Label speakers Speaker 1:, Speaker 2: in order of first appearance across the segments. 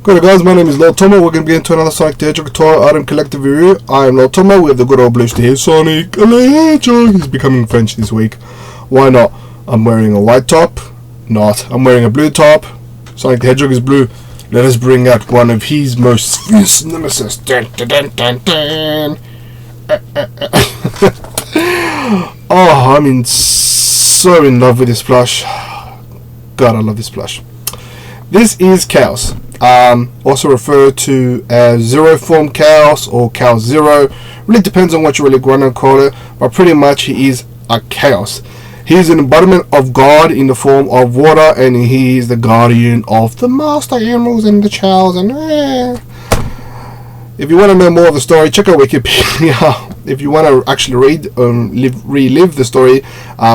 Speaker 1: Good guys, my name is Lord Tomo. We're going to get into another Sonic the Hedgehog toy item collector review. I am Lord Tomo. We have the good old Plush here. Sonic the Hedgehog. He's becoming French this week. Why not? I'm wearing a white top. Not. I'm wearing a blue top. Sonic the Hedgehog is blue. Let us bring out one of his most fierce nemesis. Dun, dun, dun, dun, dun. Oh, I'm so in love with this plush. God, I love this plush. This is Chaos. Also referred to as Zero Form Chaos or Chaos Zero. Really depends on what you really want to call it, but pretty much he is a Chaos. He is an embodiment of God in the form of water, and he is the guardian of the master animals and the chows. And if you want to know more of the story, check out Wikipedia. If you want to actually relive the story,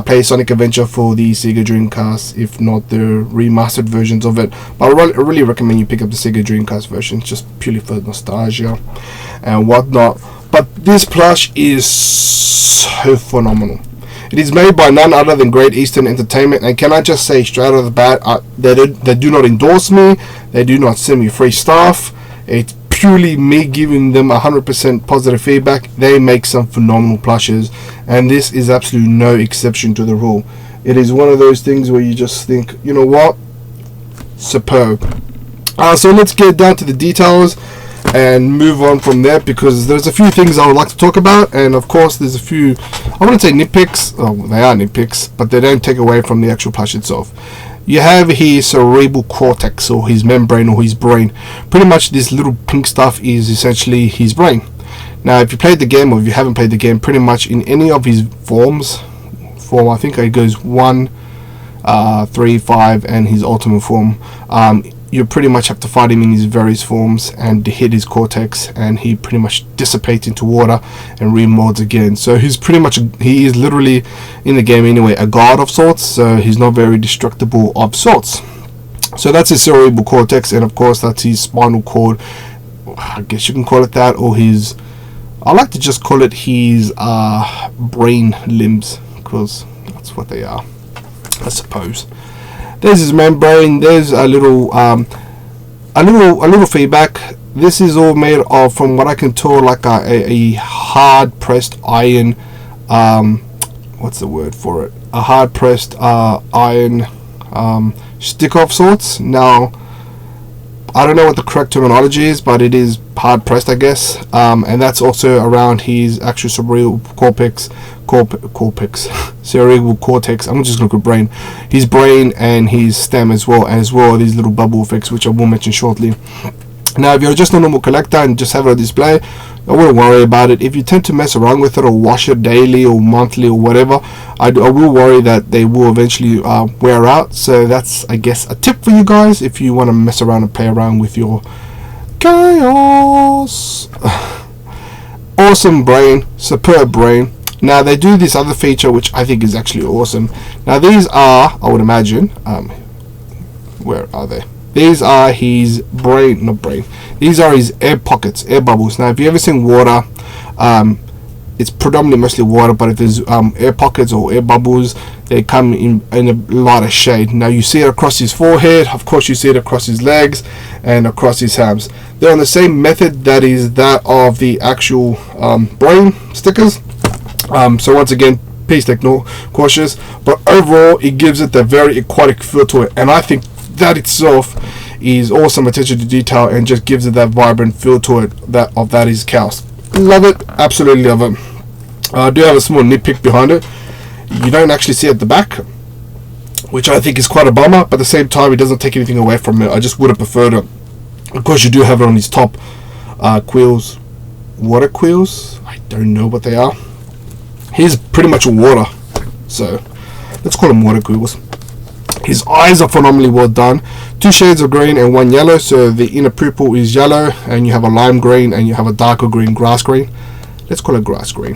Speaker 1: play Sonic Adventure for the Sega Dreamcast, if not the remastered versions of it. But I really recommend you pick up the Sega Dreamcast version, just purely for nostalgia and whatnot. But this plush is so phenomenal. It is made by none other than Great Eastern Entertainment, and can I just say straight out of the bat, they do not endorse me, they do not send me free stuff. It's purely me giving them 100% positive feedback. They make some phenomenal plushes, and this is absolutely no exception to the rule. It is one of those things where you just think, you know what, superb. So let's get down to the details and move on from there, because there's a few things I would like to talk about, and of course there's a few, I wouldn't say nitpicks, oh, they are nitpicks, but they don't take away from the actual plush itself. You have his cerebral cortex, or his membrane, or his brain. Pretty much this little pink stuff is essentially his brain. Now if you played the game, or if you haven't played the game, pretty much in any of his forms, I think it goes 1, 3, 5 and his ultimate form, you pretty much have to fight him in his various forms and hit his cortex, and he pretty much dissipates into water and remolds again. So he is literally, in the game anyway, a god of sorts, so he's not very destructible of sorts. So that's his cerebral cortex, and of course that's his spinal cord, I guess you can call it that, or his, I like to just call it his brain limbs, because that's what they are, I suppose. There's his membrane. There's a little feedback. This is all made of, from what I can tell, like a hard pressed iron. What's the word for it? A hard pressed iron stick of sorts. Now, I don't know what the correct terminology is, but it is hard pressed, I guess. And that's also around his actual cerebral cortex. Cerebral cortex. I'm just going to look at brain. His brain and his stem as well these little bubble effects, which I will mention shortly. Now, if you're just a normal collector and just have it on display, I wouldn't worry about it. If you tend to mess around with it or wash it daily or monthly or whatever, I will worry that they will eventually wear out. So that's, I guess, a tip for you guys if you want to mess around and play around with your Chaos. Awesome brain, superb brain. Now they do this other feature which I think is actually awesome. Now these are, I would imagine, where are they? These are his these are his air pockets, air bubbles. Now if you've ever seen water, it's predominantly mostly water, but if there's air pockets or air bubbles, they come in a lighter shade. Now you see it across his forehead, of course you see it across his legs and across his hands. They're on the same method that is that of the actual brain stickers. So once again, please take no cautious, but overall it gives it a very aquatic feel to it, and I think that itself is awesome attention to detail and just gives it that vibrant feel to it that is Chaos. Love it, absolutely love it. I do have a small nitpick behind it. You don't actually see it at the back, which I think is quite a bummer, but at the same time it doesn't take anything away from it. I just would have preferred it. Of course you do have it on his top quills, water quills, I don't know what they are. He's pretty much water, so let's call him water quills. His eyes are phenomenally well done. 2 shades of green and 1 yellow, so the inner pupil is yellow, and you have a lime green and you have a darker green, grass green. Let's call it grass green.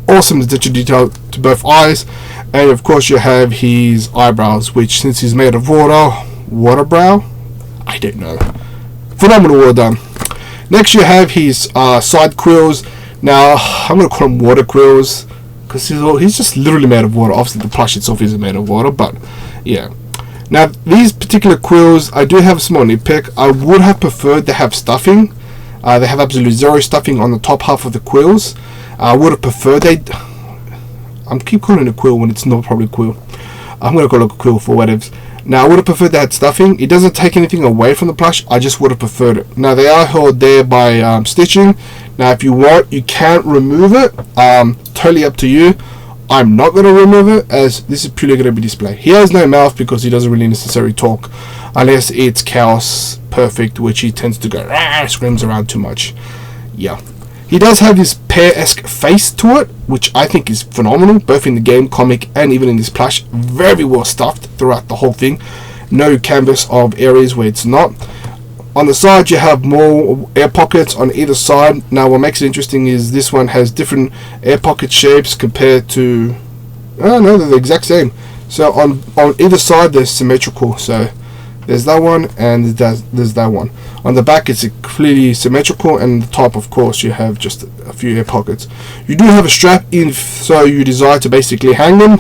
Speaker 1: Awesome attention to detail to both eyes, and of course you have his eyebrows, which, since he's made of water brow, I don't know. Phenomenal, well done. Next you have his side quills. Now I'm going to call them water quills, because he's just literally made of water. Obviously the plush itself isn't made of water, but yeah. Now these particular quills, I do have a small nitpick. I would have preferred to have stuffing. They have absolutely zero stuffing on the top half of the quills. I would have preferred they. I keep calling it a quill when it's not probably a quill. I'm going to call it a quill for whatever. Now I would have preferred they had stuffing. It doesn't take anything away from the plush. I just would have preferred it. Now they are held there by stitching. Now if you want, you can remove it. Totally up to you. I'm not going to remove it, as this is purely going to be display. He has no mouth because he doesn't really necessarily talk, unless it's Chaos Perfect, which he tends to go screams around too much. Yeah, he does have this pear-esque face to it, which I think is phenomenal, both in the game, comic, and even in this plush. Very well stuffed throughout the whole thing. No canvas of areas where it's not. On the side, you have more air pockets on either side. Now what makes it interesting is this one has different air pocket shapes compared to, oh no, they're the exact same. So on either side they're symmetrical. So there's that one, and there's that one. On the back it's clearly symmetrical, and the top, of course, you have just a few air pockets. You do have a strap in, so you desire to basically hang them.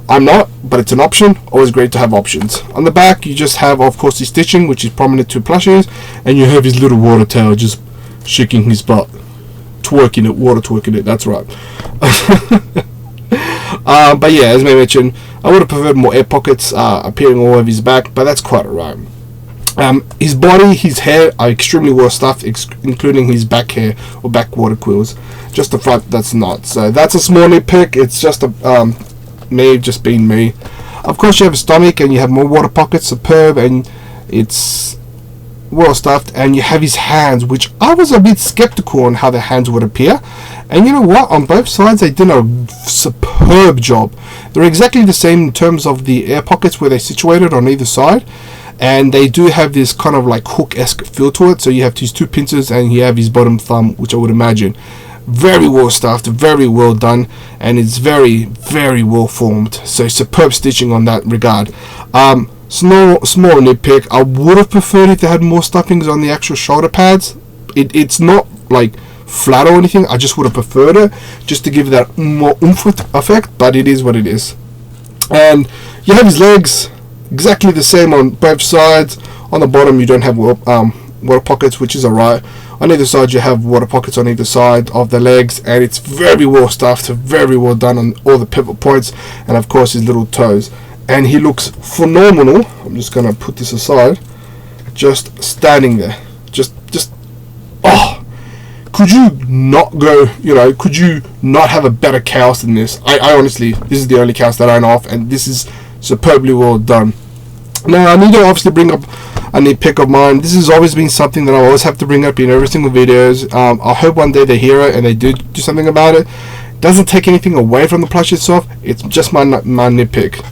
Speaker 1: I'm not, but it's an option. Always great to have options. On the back you just have, of course, the stitching, which is prominent to plushes, and you have his little water tail just shaking his butt, twerking it, water twerking it, that's right. But yeah, as I mentioned, I would have preferred more air pockets appearing all over his back, but that's quite alright. His body, his hair are extremely well stuffed, including his back hair or back water quills. Just the front, that's not. So that's a small nitpick. It's just a me just being me. Of course you have a stomach, and you have more water pockets, superb, and it's well stuffed. And you have his hands, which I was a bit skeptical on how the hands would appear, and you know what, on both sides they did a superb job. They're exactly the same in terms of the air pockets where they're situated on either side, and they do have this kind of like hook-esque feel to it. So you have these two pincers, and you have his bottom thumb, which I would imagine. Very well stuffed, very well done, and it's very, very well formed. So superb stitching on that regard. Small nitpick. I would have preferred if they had more stuffings on the actual shoulder pads. It's not like flat or anything. I just would have preferred it, just to give that more oomph effect. But it is what it is. And you have his legs exactly the same on both sides. On the bottom you don't have water pockets, which is alright. On either side you have water pockets on either side of the legs, and it's very well stuffed, very well done on all the pivot points, and of course his little toes. And he looks phenomenal. I'm just gonna put this aside, just standing there, just oh, could you not go, could you not have a better Chaos than this? I honestly, this is the only Chaos that I know of, and this is superbly well done. Now I need to obviously bring up a nitpick of mine. This has always been something that I always have to bring up in every single videos. I hope one day they hear it and they do something about it. Doesn't take anything away from the plush itself. It's just my nitpick.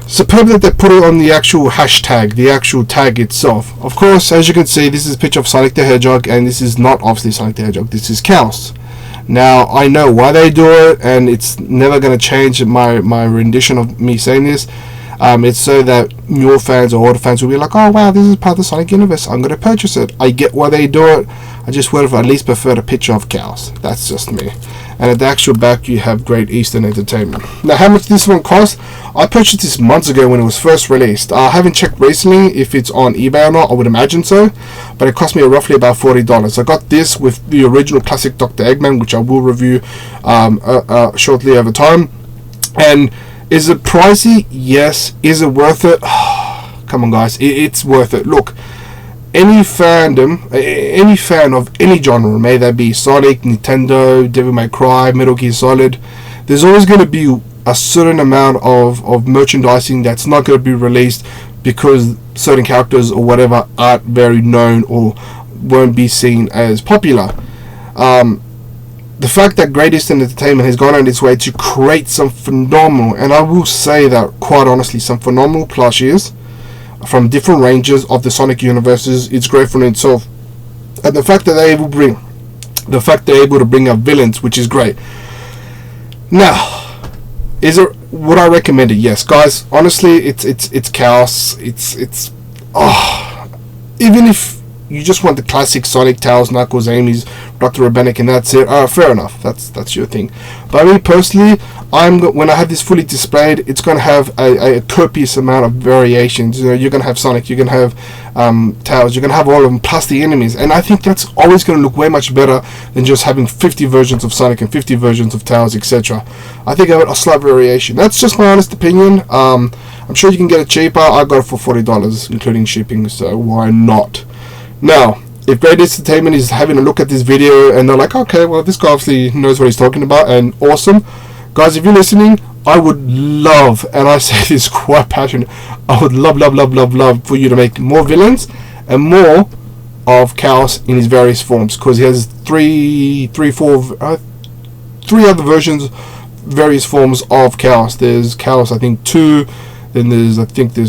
Speaker 1: Superb that they put it on the actual hashtag, the actual tag itself. Of course, as you can see, this is a picture of Sonic the Hedgehog, and this is not obviously Sonic the Hedgehog. This is Chaos. Now I know why they do it, and it's never going to change my rendition of me saying this. It's so that newer fans or older fans will be like, oh wow, this is part of the Sonic universe, I'm going to purchase it. I get why they do it. I just would have at least preferred a picture of Chaos. That's just me. And at the actual back you have Great Eastern Entertainment. Now how much this one cost? I purchased this months ago when it was first released. I haven't checked recently if it's on eBay or not. I would imagine so, but it cost me roughly about $40. I got this with the original classic Dr. Eggman, which I will review shortly over time. And is it pricey? Yes. Is it worth it? Come on guys, it's worth it. Look, any fandom, any fan of any genre, may that be Sonic, Nintendo, Devil May Cry, Metal Gear Solid, there's always going to be a certain amount of merchandising that's not going to be released because certain characters or whatever aren't very known or won't be seen as popular. The fact that Great Eastern Entertainment has gone on its way to create some phenomenal, and I will say that quite honestly, some phenomenal plushies from different ranges of the Sonic universes, it's great for itself. And the fact that they're able to bring up villains, which is great. Now, would I recommend it? Yes, guys. Honestly, it's Chaos. Even if you just want the classic Sonic, Tails, Knuckles, Amy's Dr. Urbanik and that's it. Fair enough, that's your thing. But me personally, when I have this fully displayed, it's going to have a copious amount of variations. You know, you're going to have Sonic, you're going to have Tails, you're going to have all of them, plus the enemies. And I think that's always going to look way much better than just having 50 versions of Sonic and 50 versions of Tails, etc. I think a slight variation. That's just my honest opinion. I'm sure you can get it cheaper. I got it for $40, including shipping, so why not? Now, if Great Entertainment is having a look at this video and they're like, okay, well, this guy obviously knows what he's talking about, and awesome. Guys, if you're listening, I would love, and I say this quite passionate, I would love for you to make more villains and more of Chaos in his various forms, because he has three other versions, various forms of Chaos. There's Chaos, I think 2, then there's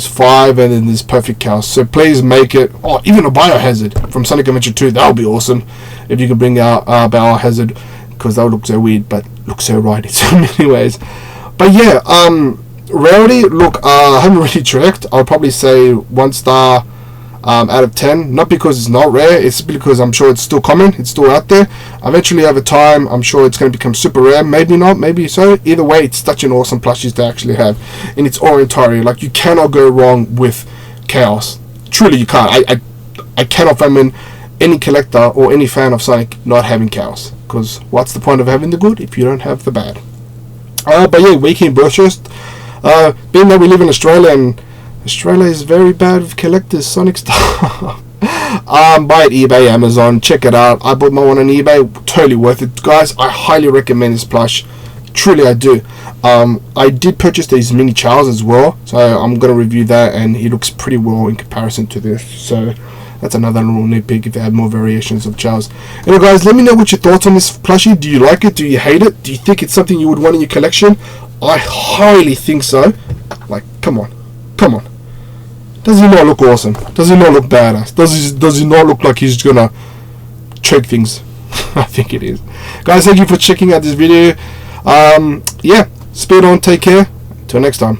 Speaker 1: 5, and then there's Perfect Chaos. So please make it, even a Biohazard from Sonic Adventure 2, that would be awesome if you could bring out Biohazard, because that would look so weird, but looks so right in so many ways. But yeah, rarity, look, I haven't really checked. I'll probably say 1 star out of 10, not because it's not rare, it's because I'm sure it's still common, it's still out there. Eventually over time I'm sure it's going to become super rare, maybe not, maybe so. Either way, it's such an awesome plushie to actually have in its all entirety. Like, you cannot go wrong with Chaos, truly you can't. I cannot find any collector or any fan of Sonic not having Chaos, because what's the point of having the good if you don't have the bad? But yeah, weekend purchase, being that we live in Australia, and Australia is very bad with collectors Sonic stuff. Buy it eBay, Amazon, check it out. I bought my one on eBay, totally worth it, guys. I highly recommend this plush, truly I do. I did purchase these mini Charles as well, so I'm gonna review that, and he looks pretty well in comparison to this, so that's another little nitpick if they had more variations of Charles. Anyway guys, let me know what your thoughts on this plushie. Do you like it? Do you hate it? Do you think it's something you would want in your collection? I highly think so. Like, come on. Does he not look awesome? Does he not look badass? Does he not look like he's gonna choke things? I think it is. Guys, thank you for checking out this video. Yeah, speed on, take care. Till next time.